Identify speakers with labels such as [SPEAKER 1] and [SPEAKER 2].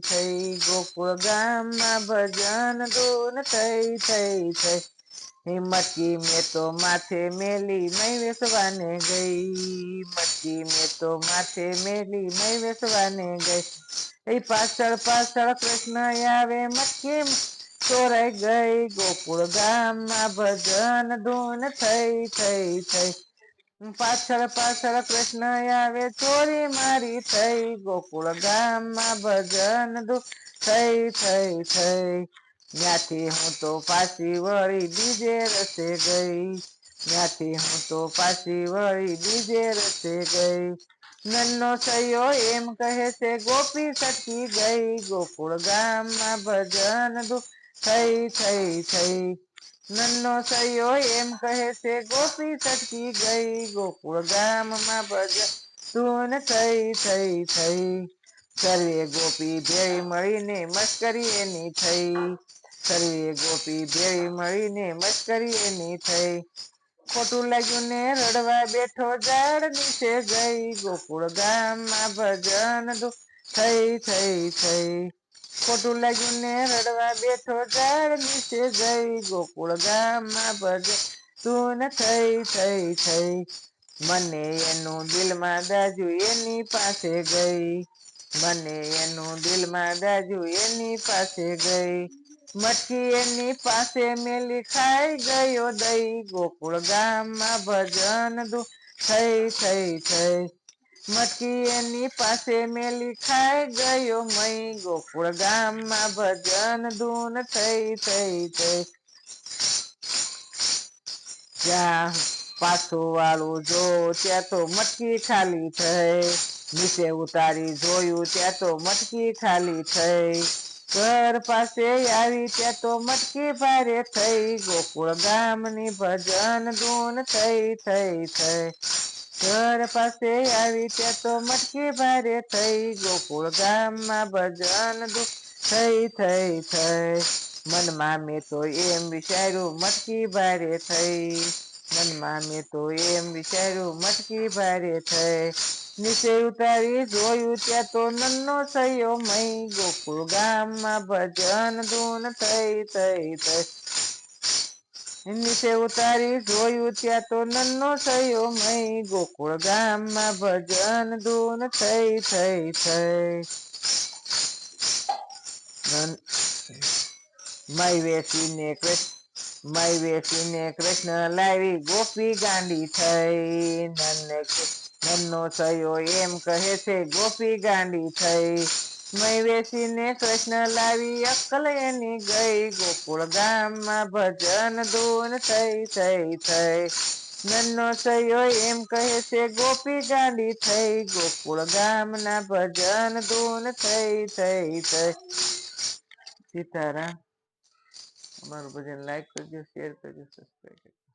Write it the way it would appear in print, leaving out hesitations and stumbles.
[SPEAKER 1] થઈ ગોકુળ ગામમાં ભજન ધૂન થઈ મટકી મેં તો માથે મેલી મય વેસવાને ગઈ મટકી મેં તો માથે મેલી મય વેસવાને ગઈ પાછળ પાછળ કૃષ્ણ આવે મટકી ચોરાઈ ગઈ ગોકુળ ગામમાં ભજન ધૂન થઈ પાછળ પાછળ કૃષ્ણ આવે ચોરી મારી થઈ ગોકુળ ગામમાં ભજન ધૂન થઈ ત્યાંથી હું તો પાછી વળી બીજે રસ્તે ગઈ ત્યાંથી હું તો પાછી વળી બીજે રસ્તે ગઈ નન્નો સયો એમ કહે છે ગોપી સટકી ગઈ ગોકુળ ગામમાં ભજન ધૂન થઈ નન્નો સયો એમ કહે છે ગોપી સટકી ગઈ ગોકુળ ગામમાં ભજન ધૂન થઈ સર્વે ગોપી ભેળી મળીને મસ્કરી એની થઈ સર્વે ગોપી ભેળી મળીને મસ્કરી એની થઈ ખોટું લાગ્યું ને રડવા બેઠો ઝાડ નીચે ગઈ ગોકુળ ગામમાં ભજન ધૂન થઈ ખોટું લાગ્યું ને રડવા બેઠો ઝાડ નીચે ગઈ ગોકુળ ગામમાં ભજન ધૂન થઈ મને એનું દિલમાં દાજુ એની પાસે ગઈ મને એનું દિલમાં દાજુ એની પાસે ગઈ મટકી એની પાસે મેલી ખાઈ ગયો દઈ ગોકુળ ગામમાં ભજન ધૂન થઈ મટકી એની પાસે મેલી ખાઈ ગયો મય ગોકુળ ગામમાં ભજન ધૂન થઈ જ્યાં પાછું વાળું જો ત્યાં તો મટકી ખાલી થઈ નીચે ઉતારી જોયું ત્યાં તો મટકી ખાલી થઈ ઘર પાસે આવી ત્યાં તો મટકી ભારે થઈ ગોકુળ ગામની ભજન ધૂન થઈ ઘર પાસે આવી ત્યાં તો મટકી ભારે થઈ ગોકુળ ગામમાં ભજન ધૂન થઈ મનમાં મેં તો એમ વિચાર્યું મટકી ભારે થઈ મનમાં મેં તો એમ વિચાર્યું મટકી ભારે થઈ નીચે ઉતારી જોયું ત્યાં તો નન્નો સયો મય ગોકુળ ગામમાં ભજન ધૂન થઈ નીચે ઉતારી જોયું ત્યાં તો નન્નો સયો મય ગોકુળ ગામમાં ભજન ધૂન થઈ મય વેસીને કૃષ્ણ લાવી ગોપી ગાંડી થઈ નન્નો સયો એમ કહે છે ગોપી ગાંડી થઈ મય વેસીને કૃષ્ણ લાવી અક્કલ એની ગઈ ગોકુળ ગામમાં ભજન ધૂન થઈ નન્નો સયો એમ કહે છે ગોપી ગાંડી થઈ ગોકુળ ગામના ભજન ધૂન થઈ સીતારામ અમારું ભજન લાઈક કરજો શેર કરજો સબસ્ક્રાઈબ કરજો